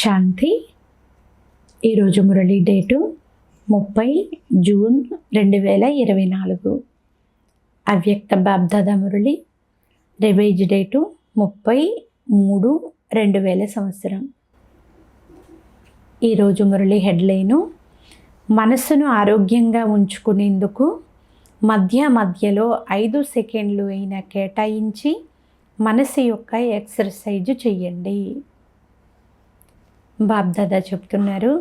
శాంతి. ఈరోజు Murali date 30 June 2024. అవ్యక్త BapDada Murali revise date 30/3/2000 సంవత్సరం. ఈరోజు మురళి హెడ్లైను మనస్సును ఆరోగ్యంగా ఉంచుకునేందుకు మధ్యలో 5 సెకండ్లు అయినా కేటాయించి మనసు యొక్క ఎక్సర్సైజ్ చెయ్యండి. బాబ్దాదా చెప్తున్నారు,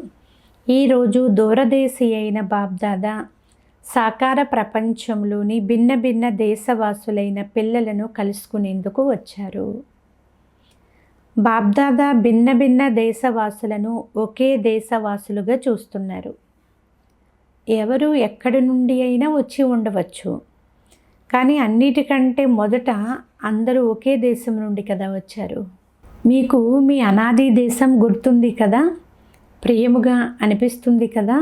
ఈరోజు దూరదేశీ అయిన బాబ్దాదా సాకార ప్రపంచంలోని భిన్న భిన్న దేశవాసులైన పిల్లలను కలుసుకునేందుకు వచ్చారు. బాబ్దాదా భిన్న భిన్న దేశవాసులను ఒకే దేశవాసులుగా చూస్తున్నారు. ఎవరు ఎక్కడి నుండి అయినా వచ్చి ఉండవచ్చు, కానీ అన్నిటికంటే మొదట అందరూ ఒకే దేశం నుండి కదా వచ్చారు. మీకు మీ అనాది దేశం గుర్తుంది కదా, ప్రియముగా అనిపిస్తుంది కదా.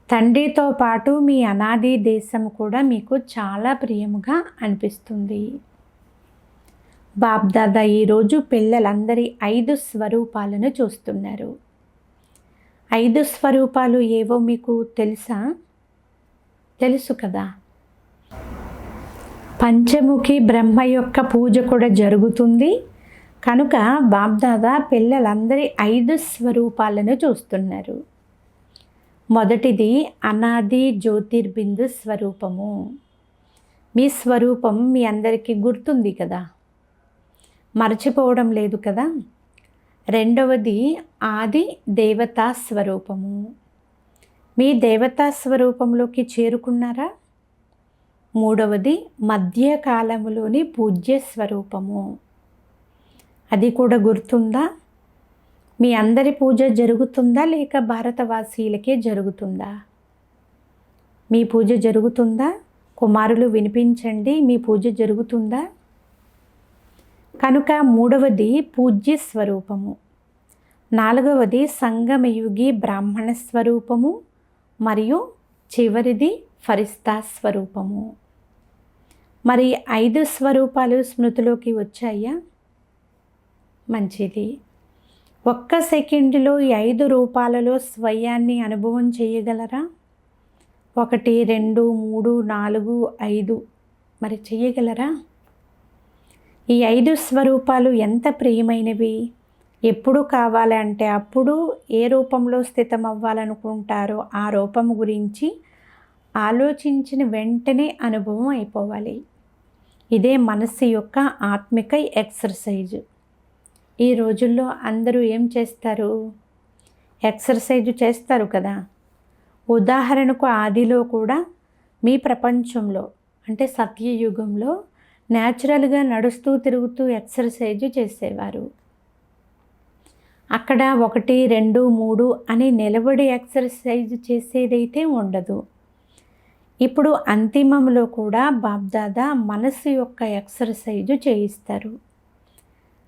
తండ్రితో పాటు మీ అనాది దేశం కూడా మీకు చాలా ప్రియముగా అనిపిస్తుంది. బాబ్దాదా ఈరోజు పిల్లలందరి 5 స్వరూపాలను చూస్తున్నారు. 5 స్వరూపాలు ఏవో మీకు తెలుసా? తెలుసు కదా. పంచముఖి బ్రహ్మ యొక్క పూజ కూడా జరుగుతుంది కనుక బాబ్దాదా పిల్లలందరి 5 స్వరూపాలను చూస్తున్నారు. మొదటిది అనాది జ్యోతిర్బిందు స్వరూపము. మీ స్వరూపం మీ అందరికీ గుర్తుంది కదా, మర్చిపోవడం లేదు కదా. రెండవది ఆది దేవతా స్వరూపము. మీ దేవతా స్వరూపంలోకి చేరుకున్నారా? మూడవది మధ్యకాలములోని పూజ్య స్వరూపము. అది కూడా గుర్తుందా? మీ అందరి పూజ జరుగుతుందా లేక భారతవాసీలకే జరుగుతుందా? మీ పూజ జరుగుతుందా? కుమారులు వినిపించండి, మీ పూజ జరుగుతుందా? కనుక మూడవది పూజ్య స్వరూపము, నాలుగవది సంగమయుగి బ్రాహ్మణ స్వరూపము, మరియు చివరిది ఫరిస్తా స్వరూపము. మరి 5 స్వరూపాలు స్మృతిలోకి వచ్చాయా? మంచిది. 1 సెకండ్లో ఈ 5 రూపాలలో స్వయాన్ని అనుభవం చేయగలరా? 1, 2, 3, 4, 5 మరి చేయగలరా? ఈ 5 స్వరూపాలు ఎంత ప్రియమైనవి. ఎప్పుడు కావాలంటే అప్పుడు ఏ రూపంలో స్థితం అవ్వాలనుకుంటారో ఆ రూపం గురించి ఆలోచించిన వెంటనే అనుభవం అయిపోవాలి. ఇదే మనస్సు యొక్క ఆత్మిక ఎక్సర్సైజ్. ఈ రోజుల్లో అందరూ ఏం చేస్తారు? ఎక్సర్సైజ్ చేస్తారు కదా. ఉదాహరణకు ఆదిలో కూడా మీ ప్రపంచంలో అంటే సత్యయుగంలో న్యాచురల్గా నడుస్తూ తిరుగుతూ ఎక్సర్సైజ్ చేసేవారు. అక్కడ 1, 2, 3 అని నిలబడి ఎక్సర్సైజ్ చేసేదైతే ఉండదు. ఇప్పుడు అంతిమంలో కూడా బాబ్దాదా మనసు యొక్క ఎక్సర్సైజ్ చేయిస్తారు.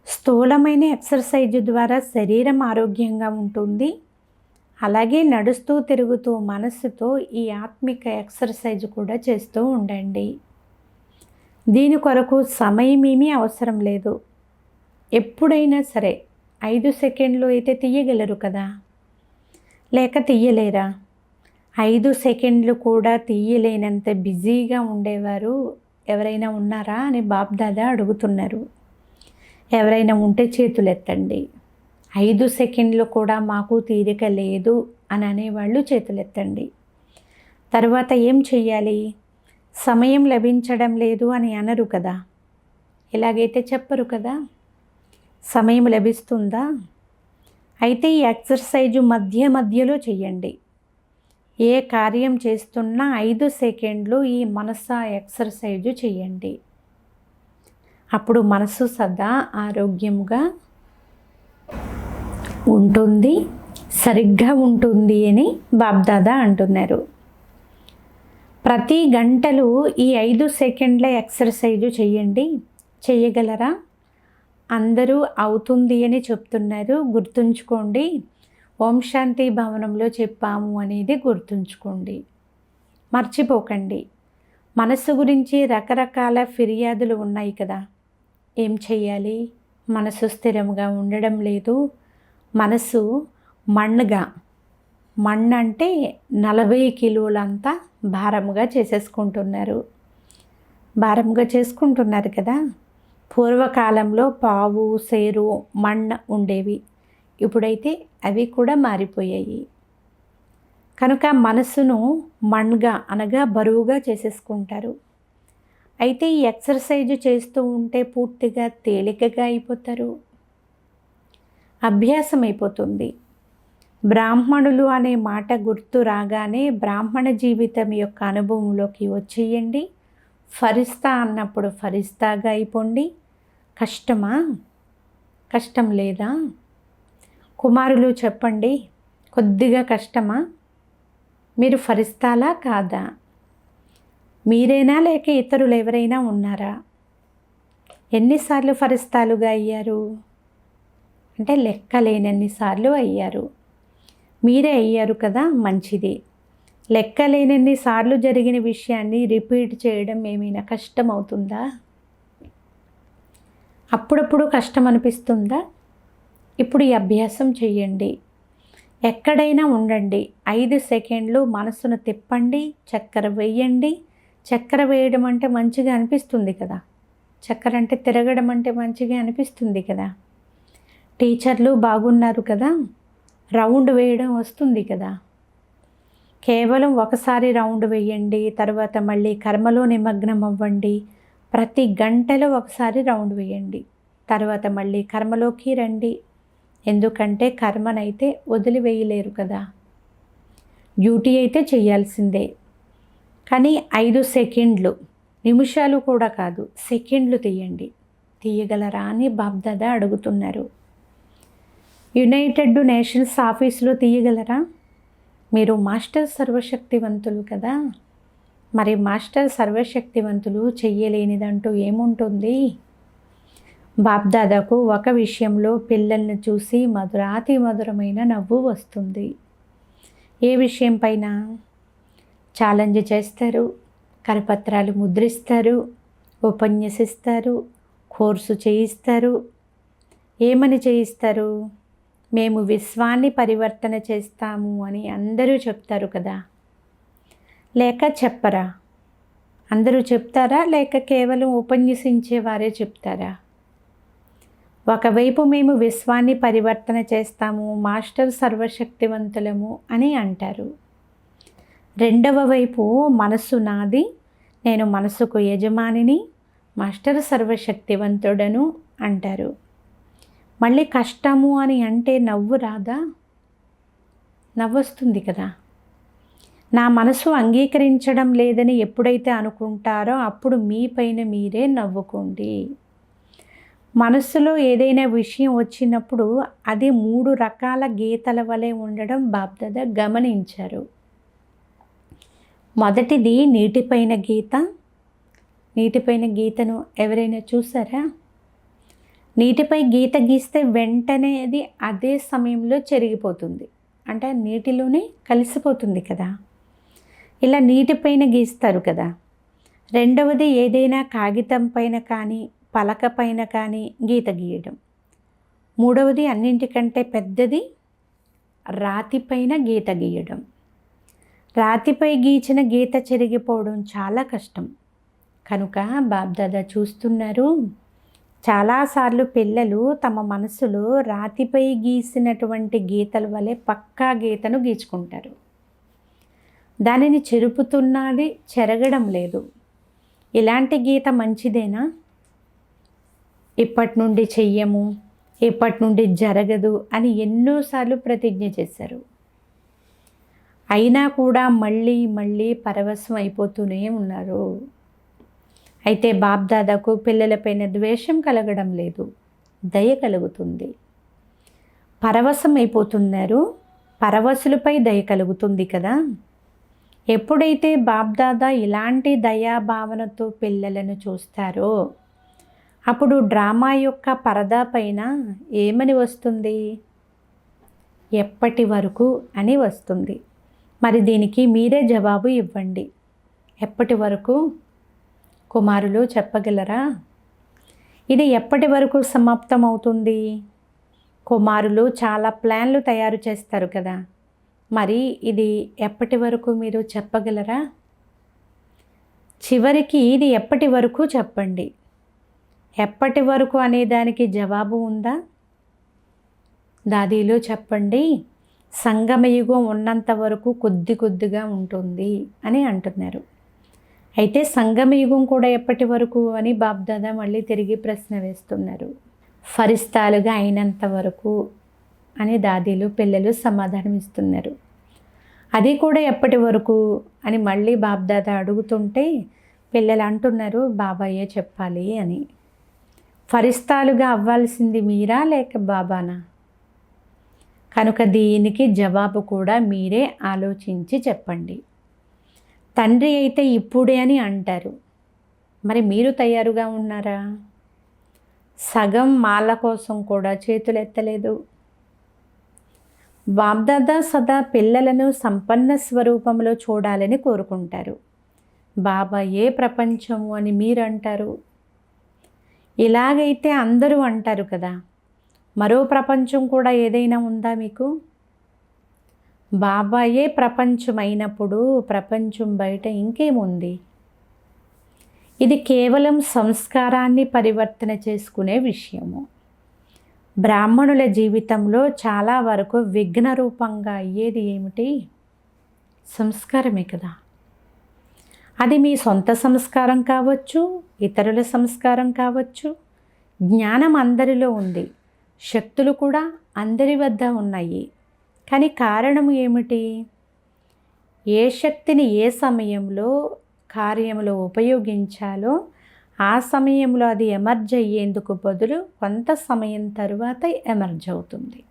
స్థూలమైన ఎక్సర్సైజ్ ద్వారా శరీరం ఆరోగ్యంగా ఉంటుంది. అలాగే నడుస్తూ తిరుగుతూ మనస్సుతో ఈ ఆత్మిక ఎక్సర్సైజ్ కూడా చేస్తూ ఉండండి. దీని కొరకు సమయం ఏమీ అవసరం లేదు. ఎప్పుడైనా సరే 5 సెకండ్లు అయితే తీయగలరు కదా, లేక తీయలేరా? 5 సెకండ్లు కూడా తీయలేనంత బిజీగా ఉండేవారు ఎవరైనా ఉన్నారా అని బాబ్దాదా అడుగుతున్నారు. ఎవరైనా ఉంటే చేతులు ఎత్తండి. 5 సెకండ్లు కూడా మాకు తీరిక లేదు అని అనేవాళ్ళు చేతులు ఎత్తండి. తర్వాత ఏం చెయ్యాలి? సమయం లభించడం లేదు అని అనరు కదా, ఇలాగైతే చెప్పరు కదా. సమయం లభిస్తుందా? అయితే ఈ ఎక్సర్సైజు మధ్యలో చెయ్యండి. ఏ కార్యం చేస్తున్నా 5 సెకండ్లు ఈ మనసా ఎక్సర్సైజు చెయ్యండి. అప్పుడు మనసు సదా ఆరోగ్యంగా ఉంటుంది, సరిగ్గా ఉంటుంది అని బాబ్దాదా అంటున్నారు. ప్రతి గంటలు ఈ 5 సెకండ్ల ఎక్సర్సైజు చెయ్యండి. చేయగలరా? అందరూ అవుతుంది అని చెప్తున్నారు. గుర్తుంచుకోండి, ఓం శాంతి భవనంలో చెప్పాము అనేది గుర్తుంచుకోండి, మర్చిపోకండి. మనసు గురించి రకరకాల ఫిర్యాదులు ఉన్నాయి కదా. ఏం చెయ్యాలి? మనసు స్థిరంగా ఉండడం లేదు, మనసు మణ్ణుగా, మణ్ అంటే 40 కిలోలంతా భారముగా చేసేసుకుంటున్నారు. భారముగా చేసుకుంటున్నారు కదా. పూర్వకాలంలో పావు, సేరు, మణ్ ఉండేవి. ఇప్పుడైతే అవి కూడా మారిపోయాయి. కనుక మనసును మణ్గా అనగా బరువుగా చేసేసుకుంటారు. అయితే ఈ ఎక్సర్సైజ్ చేస్తూ ఉంటే పూర్తిగా తేలికగా అయిపోతారు. అభ్యాసం అయిపోతుంది. బ్రాహ్మణులు అనే మాట గుర్తు రాగానే బ్రాహ్మణ జీవితం యొక్క అనుభవంలోకి వచ్చేయండి. ఫరిస్తా అన్నప్పుడు ఫరిస్తాగా అయిపోండి. కష్టమా? కష్టం లేదా? కుమారులు చెప్పండి, కొద్దిగా కష్టమా? మీరు ఫరిస్తాలా కాదా? మీరేనా లేక ఇతరులు ఎవరైనా ఉన్నారా? ఎన్నిసార్లు ఫరిస్తాలుగా అయ్యారు అంటే లెక్కలేనన్నిసార్లు అయ్యారు. మీరే అయ్యారు కదా, మంచిది. లెక్కలేనన్ని సార్లు జరిగిన విషయాన్ని రిపీట్ చేయడం ఏమైనా కష్టం అవుతుందా? అప్పుడప్పుడు కష్టం అనిపిస్తుందా? ఇప్పుడు ఈ అభ్యాసం చెయ్యండి. ఎక్కడైనా ఉండండి. 5 సెకండ్లు మనసును తిప్పండి, చక్కెర వేయండి. చక్కెర వేయడం అంటే మంచిగా అనిపిస్తుంది కదా. చక్కెర అంటే తిరగడం అంటే మంచిగా అనిపిస్తుంది కదా. టీచర్లు బాగున్నారు కదా, రౌండ్ వేయడం వస్తుంది కదా. కేవలం ఒకసారి రౌండ్ వేయండి, తర్వాత మళ్ళీ కర్మలో నిమగ్నం అవ్వండి. ప్రతి గంటలో ఒకసారి రౌండ్ వేయండి, తర్వాత మళ్ళీ కర్మలోకి రండి. ఎందుకంటే కర్మనైతే వదిలివేయలేరు కదా. డ్యూటీ అయితే చేయాల్సిందే. కానీ 5 సెకండ్లు, నిమిషాలు కూడా కాదు, సెకండ్లు తీయండి. తీయగలరా అని బాబ్దాదా అడుగుతున్నారు. యునైటెడ్ నేషన్స్ ఆఫీసులో తీయగలరా? మీరు మాస్టర్ సర్వశక్తివంతులు కదా. మరి మాస్టర్ సర్వశక్తివంతులు చెయ్యలేనిదంటూ ఏముంటుంది? బాబ్దాదాకు ఒక విషయంలో పిల్లల్ని చూసి మధురాతి మధురమైన నవ్వు వస్తుంది. ఏ విషయం పైన? ఛాలెంజ్ చేస్తారు, కరపత్రాలు ముద్రిస్తారు, ఉపన్యసిస్తారు, కోర్సు చేయిస్తారు. ఏమని చేయిస్తారు? మేము విశ్వాన్ని పరివర్తన చేస్తాము అని అందరూ చెప్తారు కదా. లేక చెప్పరా? అందరూ చెప్తారా లేక కేవలం ఉపన్యసించేవారే చెప్తారా? ఒకవైపు మేము విశ్వాన్ని పరివర్తన చేస్తాము, మాస్టర్ సర్వశక్తివంతులము అని అంటారు. రెండవ వైపు మనసు నాది, నేను మనసుకు యజమానిని, మాస్టర్ సర్వశక్తివంతుడను అంటారు. మళ్ళీ కష్టము అని అంటే నవ్వు రాదా? నవ్వొస్తుంది కదా. నా మనసు అంగీకరించడం లేదని ఎప్పుడైతే అనుకుంటారో అప్పుడు మీ పైన మీరే నవ్వుకోండి. మనస్సులో ఏదైనా విషయం వచ్చినప్పుడు అది 3 రకాల గీతల వలె ఉండడం బాబ్దాదా గమనించారు. మొదటిది నీటిపైన గీత. నీటిపైన గీతను ఎవరైనా చూసారా? నీటిపై గీత గీస్తే వెంటనే అది అదే సమయంలో చెరిగిపోతుంది, అంటే నీటిలోనే కలిసిపోతుంది కదా. ఇలా నీటిపైన గీస్తారు కదా. రెండవది ఏదైనా కాగితం పైన కానీ పలక పైన కానీ గీత గీయడం. మూడవది అన్నింటికంటే పెద్దది రాతిపైన గీత గీయడం. రాతిపై గీచిన గీత చెరిగిపోవడం చాలా కష్టం. కనుక బాబ్దాదా చూస్తున్నారు, చాలాసార్లు పిల్లలు తమ మనసులో రాతిపై గీసినటువంటి గీతల వలె పక్కా గీతను గీచుకుంటారు. దానిని చెరుపుతున్నది, చెరగడం లేదు. ఇలాంటి గీత మంచిదేనా? ఇప్పటి నుండి చెయ్యము, ఇప్పటి నుండి జరగదు అని ఎన్నోసార్లు ప్రతిజ్ఞ చేశారు. అయినా కూడా మళ్ళీ మళ్ళీ పరవశం అయిపోతూనే ఉన్నారు. అయితే బాబ్దాదాకు పిల్లలపైన ద్వేషం కలగడం లేదు, దయ కలుగుతుంది. పరవశం అయిపోతున్నారు, పరవశులపై దయ కలుగుతుంది కదా. ఎప్పుడైతే బాబ్దాదా ఇలాంటి దయాభావనతో పిల్లలను చూస్తారో అప్పుడు డ్రామా యొక్క పరదా పైన ఏమని వస్తుంది? ఎప్పటి వరకు అని వస్తుంది. మరి దీనికి మీరే జవాబు ఇవ్వండి. ఎప్పటి వరకు? కుమారులు చెప్పగలరా? ఇది ఎప్పటి వరకు సమాప్తం అవుతుంది? కుమారులు చాలా ప్లాన్లు తయారు చేస్తారు కదా, మరి ఇది ఎప్పటి వరకు మీరు చెప్పగలరా? చివరికి ఇది ఎప్పటి వరకు చెప్పండి. ఎప్పటి వరకు అనే దానికి జవాబు ఉందా? దాదీలో చెప్పండి, సంగమయుగం ఉన్నంత వరకు కొద్ది కొద్దిగా ఉంటుంది అని అంటున్నారు. అయితే సంగమయుగం కూడా ఎప్పటి వరకు అని బాబ్దాదా మళ్ళీ తిరిగి ప్రశ్న వేస్తున్నారు. ఫరిస్తాలుగా అయినంత వరకు అని దాదీలు పిల్లలు సమాధానం ఇస్తున్నారు. అది కూడా ఎప్పటి వరకు అని మళ్ళీ బాబ్దాదా అడుగుతుంటే పిల్లలు అంటున్నారు, బాబాయే చెప్పాలి అని. ఫరిస్తాలుగా అవ్వాల్సింది మీరా లేక బాబానా? కనుక దీనికి జవాబు కూడా మీరే ఆలోచించి చెప్పండి. తండ్రి అయితే ఇప్పుడే అని అంటారు, మరి మీరు తయారుగా ఉన్నారా? సగం మాల కోసం కూడా చేతులు ఎత్తలేదు. బాబ్దాదా సదా పిల్లలను సంపన్న స్వరూపంలో చూడాలని కోరుకుంటారు. బాబా ఏ ప్రపంచము అని మీరు అంటారు. ఇలాగైతే అందరూ అంటారు కదా, మరో ప్రపంచం కూడా ఏదైనా ఉందా మీకు? బాబాయే ప్రపంచం అయినప్పుడు ప్రపంచం బయట ఇంకేముంది? ఇది కేవలం సంస్కారాన్ని పరివర్తన చేసుకునే విషయము. బ్రాహ్మణుల జీవితంలో చాలా వరకు విఘ్న రూపంగా అయ్యేది ఏమిటి? సంస్కారమే కదా. అది మీ సొంత సంస్కారం కావచ్చు, ఇతరుల సంస్కారం కావచ్చు. జ్ఞానం అందరిలో ఉంది, శక్తులు కూడా అందరి వద్ద ఉన్నాయి. కానీ కారణం ఏమిటి? ఏ శక్తిని ఏ సమయంలో కార్యంలో ఉపయోగించాలో ఆ సమయంలో అది ఎమర్జ్ అయ్యేందుకు బదులు కొంత సమయం తరువాత ఎమర్జ్ అవుతుంది.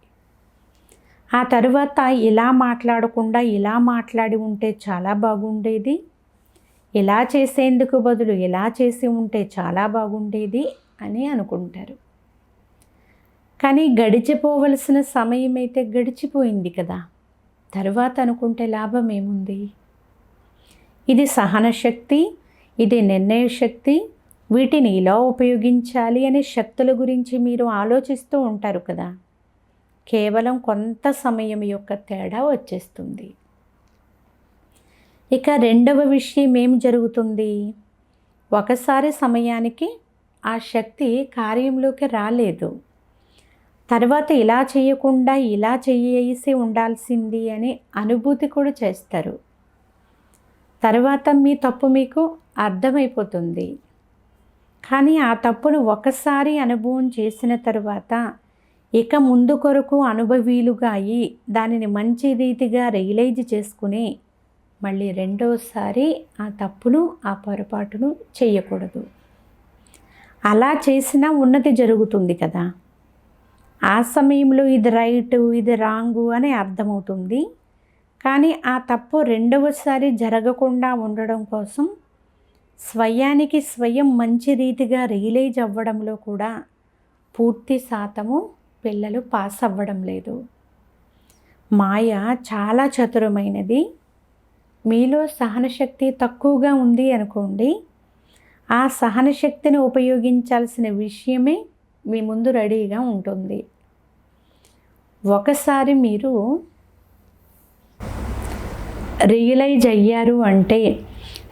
ఆ తరువాత ఇలా మాట్లాడకుండా ఇలా మాట్లాడి ఉంటే చాలా బాగుండేది, ఇలా చేసేందుకు బదులు ఇలా చేసి ఉంటే చాలా బాగుండేది అని అనుకుంటారు. కానీ గడిచిపోవలసిన సమయం అయితే గడిచిపోయింది కదా, తరువాత అనుకుంటే లాభం ఏముంది? ఇది సహన శక్తి, ఇది నిర్ణయ శక్తి, వీటిని ఇలా ఉపయోగించాలి అనే శక్తుల గురించి మీరు ఆలోచిస్తూ ఉంటారు కదా. కేవలం కొంత సమయం యొక్క తేడా వచ్చేస్తుంది. ఇక రెండవ విషయం ఏం జరుగుతుంది? ఒకసారి సమయానికి ఆ శక్తి కార్యంలోకి రాలేదు, తర్వాత ఇలా చేయకుండా ఇలా చేసి ఉండాల్సింది అని అనుభూతి కూడా చేస్తారు. తర్వాత మీ తప్పు మీకు అర్థమైపోతుంది. కానీ ఆ తప్పును ఒకసారి అనుభవం చేసిన తర్వాత ఇక ముందు కొరకు అనుభవీలుగా అయ్యి దానిని మంచి రీతిగా రియలైజ్ చేసుకుని మళ్ళీ రెండోసారి ఆ తప్పును ఆ పొరపాటును చేయకూడదు. అలా చేసినా ఉన్నతి జరుగుతుంది కదా. ఆ సమయంలో ఇది రైటు ఇది రాంగు అని అర్థమవుతుంది. కానీ ఆ తప్పు రెండవసారి జరగకుండా ఉండడం కోసం స్వయానికి స్వయం మంచి రీతిగా రియలైజ్ అవ్వడంలో కూడా పూర్తి శాతము పిల్లలు పాస్ అవ్వడం లేదు. మాయ చాలా చతురమైనది. మీలో సహనశక్తి తక్కువగా ఉంది అనుకోండి, ఆ సహనశక్తిని ఉపయోగించాల్సిన విషయమే మీ ముందు రెడీగా ఉంటుంది. ఒకసారి మీరు రియలైజ్ అయ్యారు అంటే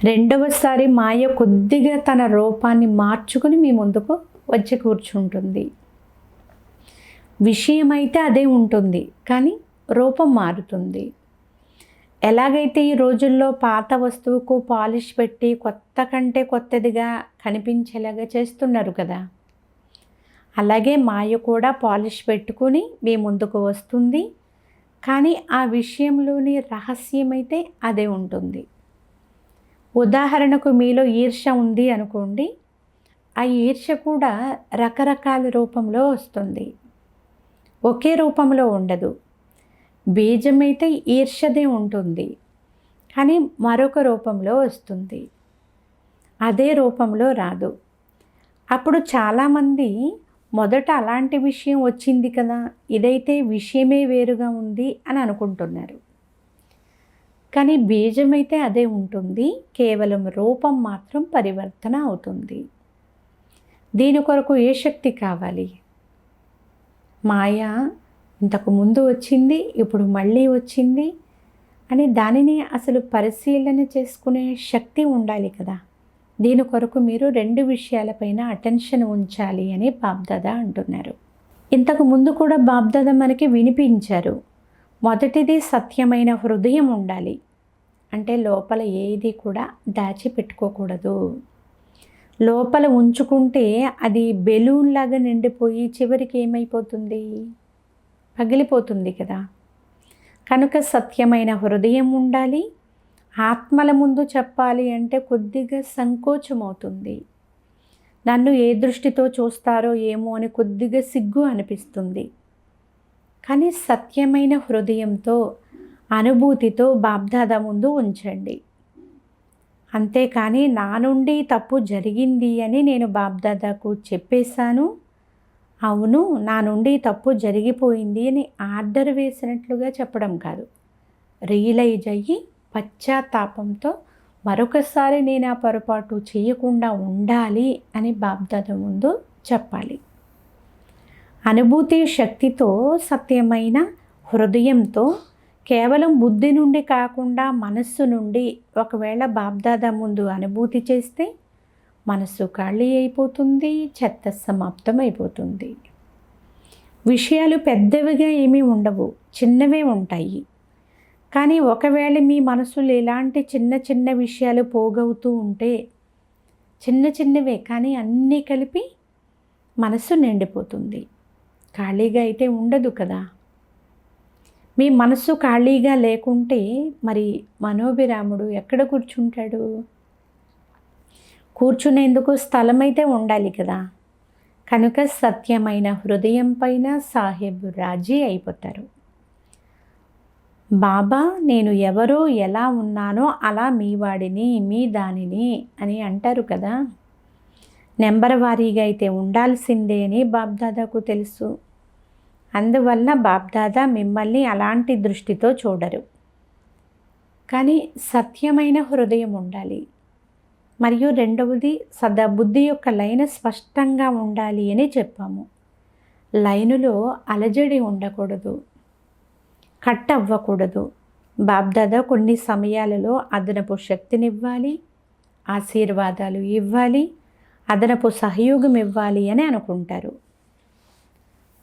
రెండవసారి మాయ కొద్దిగా తన రూపాన్ని మార్చుకుని మీ ముందుకు వచ్చి కూర్చుంటుంది. విషయం అయితే అదే ఉంటుంది, కానీ రూపం మారుతుంది. ఎలాగైతే ఈ రోజుల్లో పాత వస్తువుకు పాలిష్ పెట్టి కొత్త కంటే కొత్తదిగా కనిపించేలాగా చేస్తున్నారు కదా, అలాగే మాయ కూడా పాలిష్ పెట్టుకుని మీ ముందుకు వస్తుంది. కానీ ఆ విషయంలోని రహస్యమైతే అదే ఉంటుంది. ఉదాహరణకు మీలో ఈర్ష్య ఉంది అనుకోండి, ఆ ఈర్ష్య కూడా రకరకాల రూపంలో వస్తుంది, ఒకే రూపంలో ఉండదు. బీజమైతే ఈర్ష్యదే ఉంటుంది, కానీ మరొక రూపంలో వస్తుంది, అదే రూపంలో రాదు. అప్పుడు చాలామంది మొదట అలాంటి విషయం వచ్చింది కదా, ఇదైతే విషయమే వేరుగా ఉంది అని అనుకుంటున్నారు. కానీ బీజమైతే అదే ఉంటుంది, కేవలం రూపం మాత్రం పరివర్తన అవుతుంది. దీని కొరకు ఏ శక్తి కావాలి? మాయ ఇంతకు ముందు వచ్చింది, ఇప్పుడు మళ్ళీ వచ్చింది అని దానిని అసలు పరిశీలన చేసుకునే శక్తి ఉండాలి కదా. దీని కొరకు మీరు 2 విషయాలపైన అటెన్షన్ ఉంచాలి అని బాబ్దాదా అంటున్నారు. ఇంతకు ముందు కూడా బాబ్దాదా మనకి వినిపించారు. మొదటిది సత్యమైన హృదయం ఉండాలి. అంటే లోపల ఏది కూడా దాచిపెట్టుకోకూడదు. లోపల ఉంచుకుంటే అది బెలూన్ లాగా నిండిపోయి చివరికి ఏమైపోతుంది, పగిలిపోతుంది కదా. కనుక సత్యమైన హృదయం ఉండాలి. ఆత్మల ముందు చెప్పాలి అంటే కొద్దిగా సంకోచం అవుతుంది. నన్ను ఏ దృష్టితో చూస్తారో ఏమో అని కొద్దిగా సిగ్గు అనిపిస్తుంది. కానీ సత్యమైన హృదయంతో, అనుభూతితో బాబ్దాదా ముందు ఉంచండి. అంతేకాని నా నుండి తప్పు జరిగింది అని నేను బాబ్దాదాకు చెప్పేశాను, అవును నా నుండి తప్పు జరిగిపోయింది అని ఆర్డర్ వేసినట్లుగా చెప్పడం కాదు. రియలైజ్ అయ్యి పశ్చాత్తాపంతో మరొకసారి నేను ఆ పొరపాటు చేయకుండా ఉండాలి అని బాబ్దాదా ముందు చెప్పాలి. అనుభూతి శక్తితో, సత్యమైన హృదయంతో, కేవలం బుద్ధి నుండి కాకుండా మనస్సు నుండి ఒకవేళ బాబ్దాదా ముందు అనుభూతి చేస్తే మనస్సు ఖాళీ అయిపోతుంది, చెత్త సమాప్తం అయిపోతుంది. విషయాలు పెద్దవిగా ఏమీ ఉండవు, చిన్నవే ఉంటాయి. కానీ ఒకవేళ మీ మనసులో ఎలాంటి చిన్న చిన్న విషయాలు పోగవుతూ ఉంటే, చిన్న చిన్నవే కానీ అన్నీ కలిపి మనసు నిండిపోతుంది. ఖాళీగా అయితే ఉండదు కదా. మీ మనసు ఖాళీగా లేకుంటే మరి మనోభిరాముడు ఎక్కడ కూర్చుంటాడు? కూర్చునేందుకు స్థలం అయితే ఉండాలి కదా. కనుక సత్యమైన హృదయం పైన సాహెబ్ రాజీ అయిపోతారు. బాబా నేను ఎవరో ఎలా ఉన్నానో అలా మీ వాడిని, మీ దానిని అని అంటారు కదా. నెంబర్ వారీగా అయితే ఉండాల్సిందే అని బాబ్దాదాకు తెలుసు. అందువల్ల బాబ్దాదా మిమ్మల్ని అలాంటి దృష్టితో చూడరు. కానీ సత్యమైన హృదయం ఉండాలి. మరియు రెండవది సదా బుద్ధి యొక్క లైన్ స్పష్టంగా ఉండాలి అని చెప్పాము. లైనులో అలజడి ఉండకూడదు, కట్ అవ్వకూడదు. బాబ్దాదా కొన్ని సమయాలలో అదనపు శక్తినివ్వాలి, ఆశీర్వాదాలు ఇవ్వాలి, అదనపు సహయోగం ఇవ్వాలి అని అనుకుంటారు.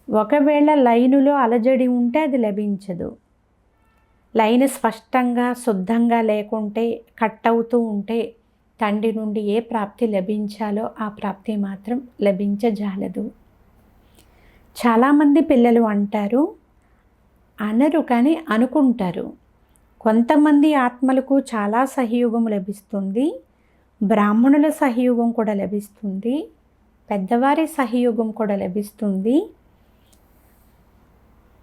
ఒకవేళ లైనులో అలజడి ఉంటే అది లభించదు. లైన్ స్పష్టంగా శుద్ధంగా లేకుంటే, కట్ అవుతూ ఉంటే తండ్రి నుండి ఏ ప్రాప్తి లభించాలో ఆ ప్రాప్తి మాత్రం లభించజాలదు. చాలామంది పిల్లలు అంటారు, అనరు కానీ అనుకుంటారు. కొంతమంది ఆత్మలకు చాలా సహయోగం లభిస్తుంది, బ్రాహ్మణుల సహయోగం కూడా లభిస్తుంది, పెద్దవారి సహయోగం కూడా లభిస్తుంది,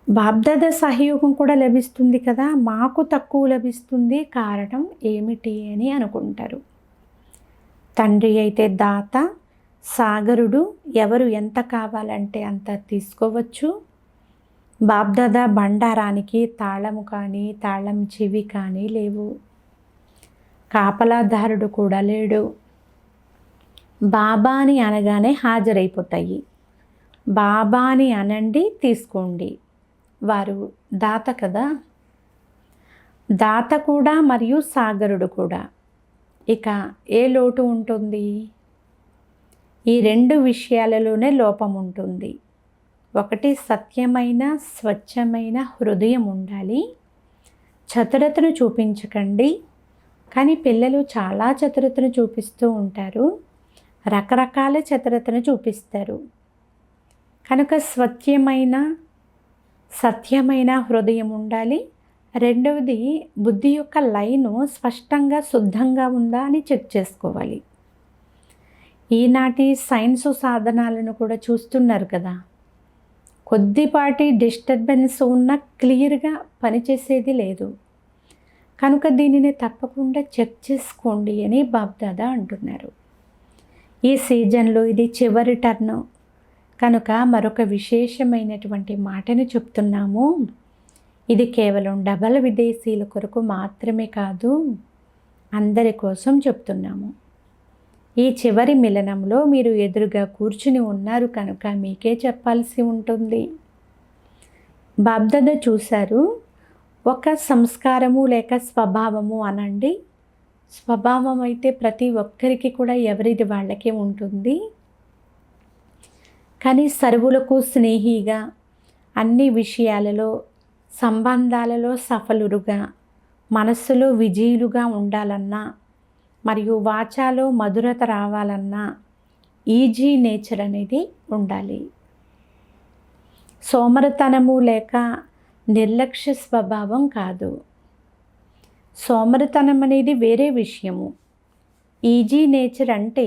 బాబ్దాదా సహయోగం కూడా లభిస్తుంది కదా, మాకు తక్కువ లభిస్తుంది, కారణం ఏమిటి అని అనుకుంటారు. తండ్రి అయితే దాత, సాగరుడు, ఎవరు ఎంత కావాలంటే అంత తీసుకోవచ్చు. బాబ్దాదా బండారానికి తాళము కానీ, తాళం చెవి కానీ లేవు. కాపలాదారుడు కూడా లేడు. బాబాని అనగానే హాజరైపోతాయి. బాబాని అనండి, తీసుకోండి. వారు దాత కదా. దాత కూడా మరియు సాగరుడు కూడా. ఇక ఏ లోటు ఉంటుంది? ఈ 2 విషయాలలోనే లోపం ఉంటుంది. ఒకటి సత్యమైన స్వచ్ఛమైన హృదయం ఉండాలి. చతురతను చూపించకండి. కానీ పిల్లలు చాలా చతురతను చూపిస్తూ ఉంటారు, రకరకాల చతురతను చూపిస్తారు. కనుక సత్యమైన హృదయం ఉండాలి. రెండవది బుద్ధి యొక్క లైను స్పష్టంగా శుద్ధంగా ఉందా అని చెక్ చేసుకోవాలి. ఈనాటి సైన్స్ సాధనాలను కూడా చూస్తున్నారు కదా, కొద్దిపాటి డిస్టర్బెన్స్ ఉన్న క్లియర్గా పనిచేసేది లేదు. కనుక దీనిని తప్పకుండా చెక్ చేసుకోండి అని బాబ్దాదా అంటున్నారు. ఈ సీజన్లో ఇది చివరి టర్న్ కనుక మరొక విశేషమైనటువంటి మాటను చెప్తున్నాము. ఇది కేవలం డబల్ విదేశీయుల కొరకు మాత్రమే కాదు, అందరి కోసం చెప్తున్నాము. ఈ చివరి మిలనంలో మీరు ఎదురుగా కూర్చుని ఉన్నారు కనుక మీకే చెప్పాల్సి ఉంటుంది. బాబ్దాదా చూశారు, ఒక సంస్కారము లేక స్వభావము అనండి. స్వభావం అయితే ప్రతి ఒక్కరికి కూడా ఎవరిది వాళ్ళకే ఉంటుంది. కానీ సర్వులకు స్నేహిగా, అన్ని విషయాలలో సంబంధాలలో సఫలురుగా, మనస్సులో విజయులుగా ఉండాలన్నా, మరియు వాచాలో మధురత రావాలన్నా ఈజీ నేచర్ అనేది ఉండాలి. సోమరితనము లేక నిర్లక్ష్య స్వభావం కాదు. సోమరితనం అనేది వేరే విషయము. ఈజీ నేచర్ అంటే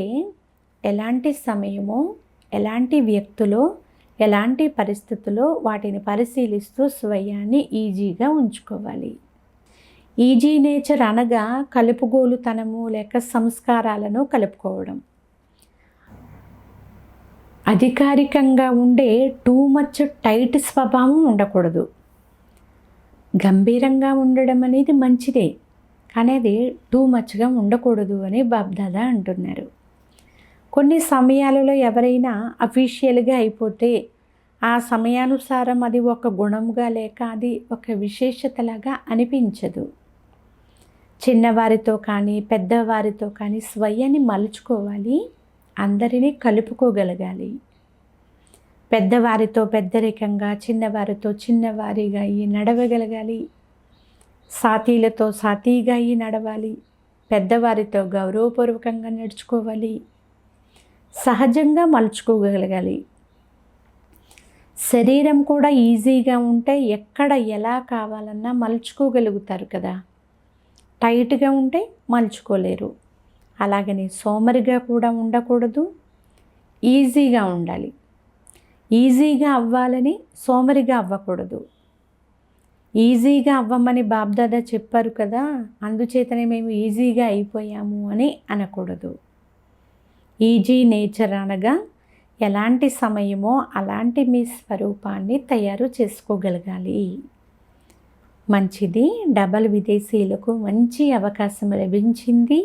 ఎలాంటి సమయమో, ఎలాంటి వ్యక్తులో, ఎలాంటి పరిస్థితుల్లో వాటిని పరిశీలిస్తూ స్వయాన్ని ఈజీగా ఉంచుకోవాలి. ఈజీ నేచర్ అనగా కలుపుగోలుతనము లేక సంస్కారాలను కలుపుకోవడం. అధికారికంగా ఉండే టూ మచ్ టైట్ స్వభావం ఉండకూడదు. గంభీరంగా ఉండడం అనేది మంచిదే, కానీ అది టూ మచ్గా ఉండకూడదు అని బాబ్దాదా అంటున్నారు. కొన్ని సమయాలలో ఎవరైనా అఫీషియల్గా అయిపోతే ఆ సమయానుసారం అది ఒక గుణంగా లేక అది ఒక విశేషతలాగా అనిపించదు. చిన్నవారితో కానీ పెద్దవారితో కానీ స్వయాన్ని మలుచుకోవాలి, అందరినీ కలుపుకోగలగాలి. పెద్దవారితో పెద్దరికంగా, చిన్నవారితో చిన్నవారిగా నడవగలగాలి. సాతీలతో సాతీగా నడవాలి. పెద్దవారితో గౌరవపూర్వకంగా నడుచుకోవాలి. సహజంగా మలుచుకోగలగాలి. శరీరం కూడా ఈజీగా ఉంటే ఎక్కడ ఎలా కావాలన్నా మలుచుకోగలుగుతారు కదా. టైట్గా ఉంటే మలుచుకోలేరు. అలాగని సోమరిగా కూడా ఉండకూడదు, ఈజీగా ఉండాలి. ఈజీగా అవ్వాలని సోమరిగా అవ్వకూడదు. ఈజీగా అవ్వమని బాబ్దాదా చెప్పారు కదా, అందుచేతనే మేము ఈజీగా అయిపోయాము అని అనకూడదు. ఈజీ నేచర్ అనగా ఎలాంటి సమయమో అలాంటి మీ స్వరూపాన్ని తయారు చేసుకోగలగాలి. మంచిది. డబల్ విదేశీయులకు మంచి అవకాశం లభించింది.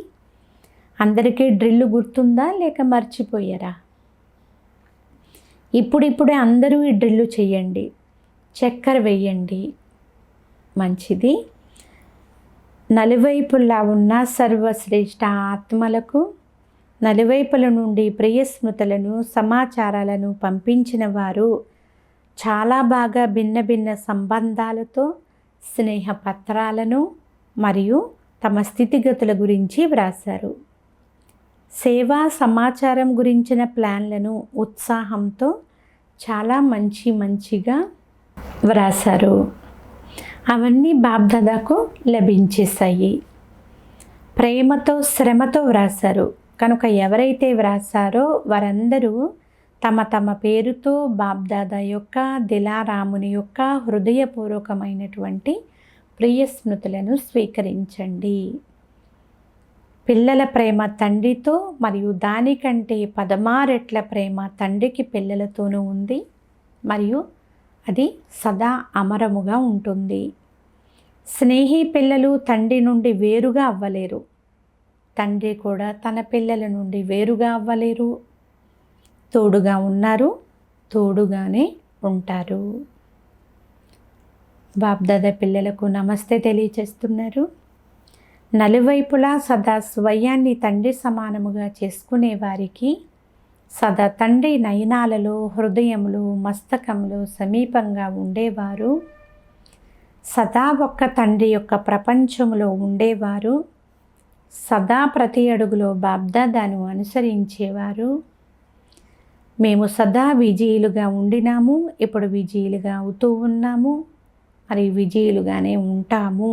అందరికీ డ్రిల్ గుర్తుందా లేక మర్చిపోయారా? ఇప్పుడిప్పుడే అందరూ ఈ డ్రిల్లు చేయండి, చక్కెర వేయండి. మంచిది. నలువైపులా ఉన్న సర్వశ్రేష్ఠ ఆత్మలకు నలువైపుల నుండి ప్రియ స్మృతులను సమాచారాలను పంపించిన వారు చాలా బాగా భిన్న భిన్న సంబంధాలతో స్నేహపత్రాలను మరియు తమ స్థితిగతుల గురించి వ్రాశారు. సేవా సమాచారం గురించిన ప్లాన్లను ఉత్సాహంతో చాలా మంచిగా వ్రాశారు. అవన్నీ బాబ్దాదాకు లభించేశాయి. ప్రేమతో శ్రమతో వ్రాశారు కనుక ఎవరైతే వ్రాసారో వారందరూ తమ తమ పేరుతో బాబ్దాదా యొక్క, దిలారాముని యొక్క హృదయపూర్వకమైనటువంటి ప్రియ స్మృతులను స్వీకరించండి. పిల్లల ప్రేమ తండ్రితో మరియు దానికంటే 16 రెట్ల ప్రేమ తండ్రికి పిల్లలతోనూ ఉంది మరియు అది సదా అమరముగా ఉంటుంది. స్నేహి పిల్లలు తండ్రి నుండి వేరుగా అవ్వలేరు. తండ్రి కూడా తన పిల్లల నుండి వేరుగా అవ్వలేరు. తోడుగా ఉన్నారు, తోడుగానే ఉంటారు. బాబ్దాదా పిల్లలకు నమస్తే తెలియచేస్తున్నారు. నలువైపులా సదా స్వయాన్ని తండ్రి సమానముగా చేసుకునే వారికి సదా తండ్రి నయనాలలో, హృదయంలో, మస్తకంలో సమీపంగా ఉండేవారు, సదా ఒక్క తండ్రి యొక్క ప్రపంచంలో ఉండేవారు, సదా ప్రతి అడుగులో బాబ్దాదాను అనుసరించేవారు. మేము సదా విజయులుగా ఉండినాము, ఇప్పుడు విజయులుగా అవుతూ ఉన్నాము, మరి విజయులుగానే ఉంటాము.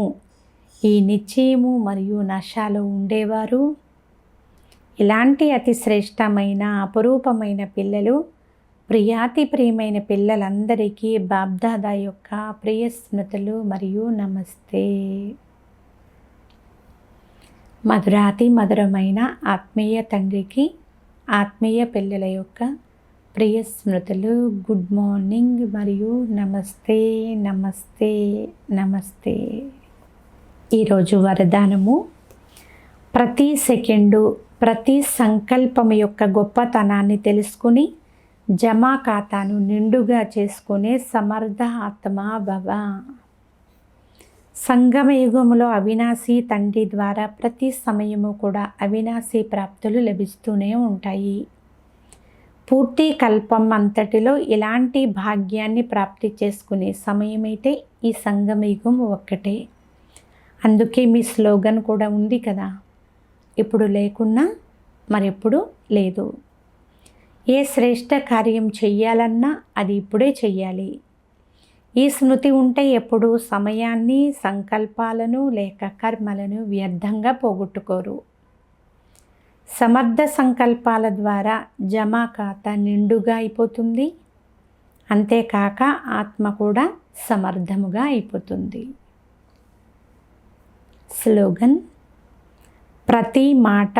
ఈ నిశ్చయము మరియు నశాలో ఉండేవారు. ఇలాంటి అతి శ్రేష్టమైన అపురూపమైన పిల్లలు, ప్రియాతి ప్రియమైన పిల్లలందరికీ బాబ్దాదా యొక్క ప్రియ స్మృతులు మరియు నమస్తే. మధురాతి మధురమైన ఆత్మీయ తండ్రికి ఆత్మీయ పిల్లల యొక్క ప్రియ స్మృతులు. గుడ్ మార్నింగ్ మరియు నమస్తే నమస్తే నమస్తే. ఈరోజు వరదానము: ప్రతి సెకండు ప్రతి సంకల్పం యొక్క గొప్పతనాన్ని తెలుసుకుని జమా ఖాతాను నిండుగా చేసుకునే సమర్థ ఆత్మ భవ. సంగమ యుగములో అవినాశి తండ్రి ద్వారా ప్రతి సమయము కూడా అవినాశి ప్రాప్తులు లభిస్తూనే ఉంటాయి. పూర్తి కల్పం అంతటిలో ఇలాంటి భాగ్యాన్ని ప్రాప్తి చేసుకునే సమయమైతే ఈ సంగమ యుగం ఒక్కటే. అందుకే మీ స్లోగన్ కూడా ఉంది కదా, ఇప్పుడు లేకున్నా మరెప్పుడు లేదు. ఏ శ్రేష్ఠ కార్యం చెయ్యాలన్నా అది ఇప్పుడే చెయ్యాలి. ఈ స్మృతి ఉంటే ఎప్పుడూ సమయాన్ని, సంకల్పాలను లేక కర్మలను వ్యర్థంగా పోగొట్టుకోరు. సమర్థ సంకల్పాల ద్వారా జమా ఖాతా నిండుగా అయిపోతుంది. అంతేకాక ఆత్మ కూడా సమర్థముగా అయిపోతుంది. స్లోగన్: ప్రతి మాట,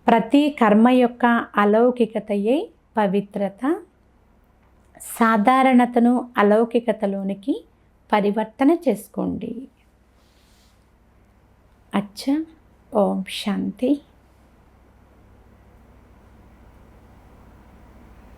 ప్రతి కర్మ యొక్క అలౌకికతయే పవిత్రత. సాధారణతను అలౌకికతలోనికి పరివర్తన చేసుకోండి. అచ్చా. ఓం శాంతి.